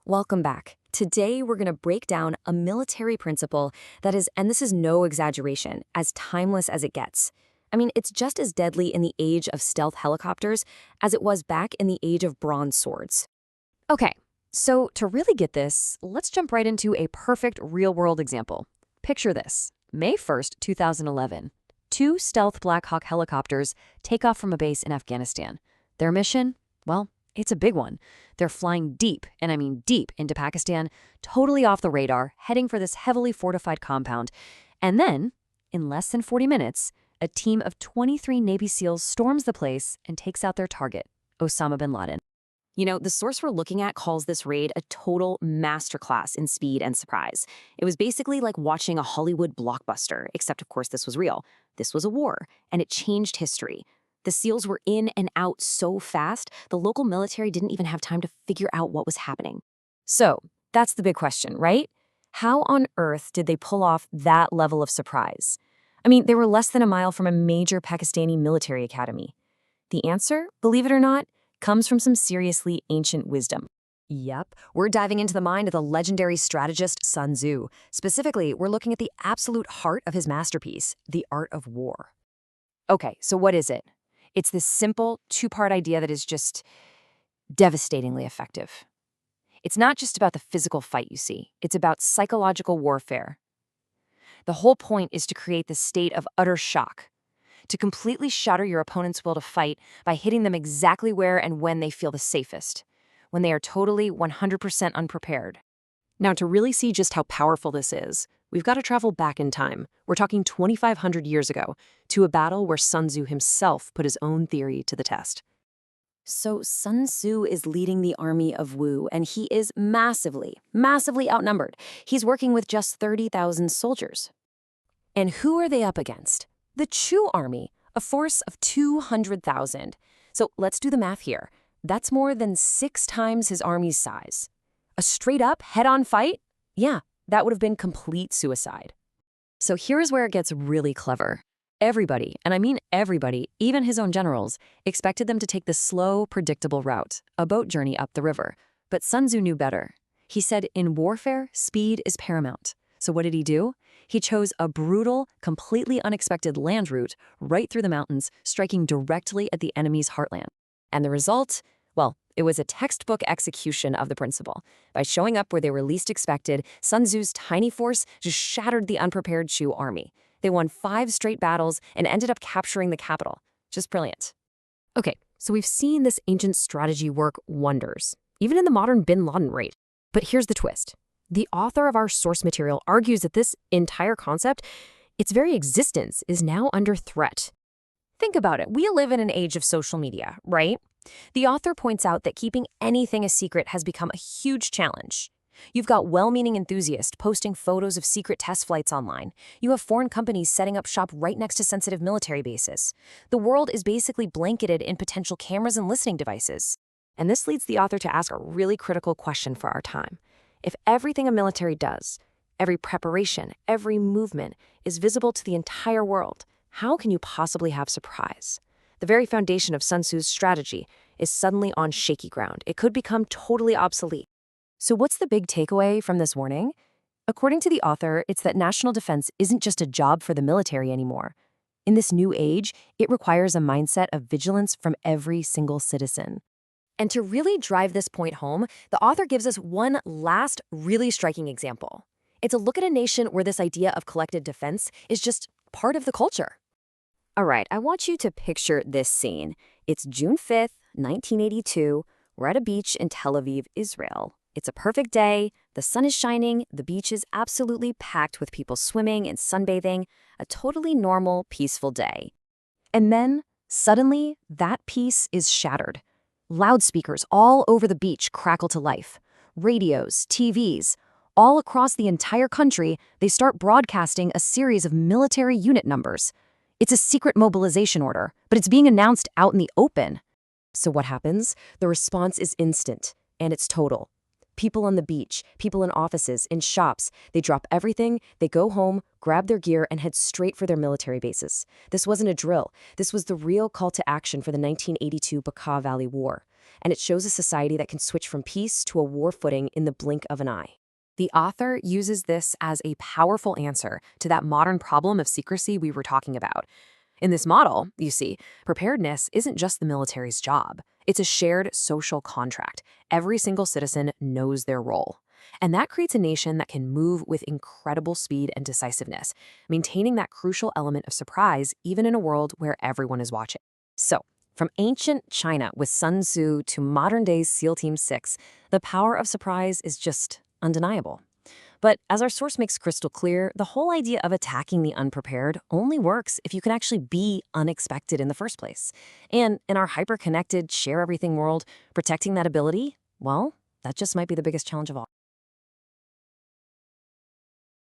Welcome back. Today, we're going to break down a military principle that is, and this is no exaggeration, as timeless as it gets. I mean, it's just as deadly in the age of stealth helicopters as it was back in the age of bronze swords. Okay, so to really get this, let's jump right into a perfect real-world example. Picture this. May 1st, 2011. Two stealth Black Hawk helicopters take off from a base in Afghanistan. Their mission? Well, it's a big one. They're flying deep, and I mean deep, into Pakistan, totally off the radar, heading for this heavily fortified compound. And then, in less than 40 minutes, a team of 23 Navy SEALs storms the place and takes out their target, Osama bin Laden. You know, the source we're looking at calls this raid a total masterclass in speed and surprise. It was basically like watching a Hollywood blockbuster, except of course this was real. This was a war, and it changed history. The SEALs were in and out so fast, the local military didn't even have time to figure out what was happening. So, that's the big question, right? How on earth did they pull off that level of surprise? I mean, they were less than a mile from a major Pakistani military academy. The answer, believe it or not, comes from some seriously ancient wisdom. Yep, we're diving into the mind of the legendary strategist Sun Tzu. Specifically, we're looking at the absolute heart of his masterpiece, the art of war. Okay, so what is it? It's this simple, two-part idea that is just devastatingly effective. It's not just about the physical fight you see. It's about psychological warfare. The whole point is to create this state of utter shock, to completely shatter your opponent's will to fight by hitting them exactly where and when they feel the safest, when they are totally 100% unprepared. Now, to really see just how powerful this is, we've got to travel back in time. We're talking 2,500 years ago, to a battle where Sun Tzu himself put his own theory to the test. So Sun Tzu is leading the army of Wu, and he is massively outnumbered. He's working with just 30,000 soldiers. And who are they up against? The Chu army, a force of 200,000. So let's do the math here. That's more than 6 times his army's size. A straight-up, head-on fight? Yeah, that would have been complete suicide. So here's where it gets really clever. Everybody, and I mean everybody, even his own generals, expected them to take the slow, predictable route, a boat journey up the river. But Sun Tzu knew better. He said, in warfare, speed is paramount. So what did he do? He chose a brutal, completely unexpected land route right through the mountains, striking directly at the enemy's heartland. And the result? Well, it was a textbook execution of the principle. By showing up where they were least expected, Sun Tzu's tiny force just shattered the unprepared Chu army. They won 5 straight battles and ended up capturing the capital. Just brilliant. Okay, so we've seen this ancient strategy work wonders, even in the modern bin Laden raid. But here's the twist. The author of our source material argues that this entire concept, its very existence, is now under threat. Think about it. We live in an age of social media, right? The author points out that keeping anything a secret has become a huge challenge. You've got well-meaning enthusiasts posting photos of secret test flights online. You have foreign companies setting up shop right next to sensitive military bases. The world is basically blanketed in potential cameras and listening devices. And this leads the author to ask a really critical question for our time. If everything a military does, every preparation, every movement, is visible to the entire world, how can you possibly have surprise? The very foundation of Sun Tzu's strategy is suddenly on shaky ground. It could become totally obsolete. So what's the big takeaway from this warning? According to the author, it's that national defense isn't just a job for the military anymore. In this new age, it requires a mindset of vigilance from every single citizen. And to really drive this point home, the author gives us one last really striking example. It's a look at a nation where this idea of collective defense is just part of the culture. All right, I want you to picture this scene. It's June 5th, 1982. We're at a beach in Tel Aviv, Israel. It's a perfect day. The sun is shining. The beach is absolutely packed with people swimming and sunbathing. A totally normal, peaceful day. And then, suddenly, that peace is shattered. Loudspeakers all over the beach crackle to life. Radios, TVs, all across the entire country, they start broadcasting a series of military unit numbers. It's a secret mobilization order, but it's being announced out in the open. So what happens? The response is instant, and it's total. People on the beach, people in offices, in shops, they drop everything, they go home, grab their gear, and head straight for their military bases. This wasn't a drill. This was the real call to action for the 1982 Bekaa Valley War. and it shows a society that can switch from peace to a war footing in the blink of an eye. The author uses this as a powerful answer to that modern problem of secrecy we were talking about. In this model, you see, preparedness isn't just the military's job. It's a shared social contract. Every single citizen knows their role. And that creates a nation that can move with incredible speed and decisiveness, maintaining that crucial element of surprise even in a world where everyone is watching. So, from ancient China with Sun Tzu to modern-day SEAL Team 6, the power of surprise is just undeniable. But as our source makes crystal clear, the whole idea of attacking the unprepared only works if you can actually be unexpected in the first place. And in our hyper-connected, share-everything world, protecting that ability, well, that just might be the biggest challenge of all.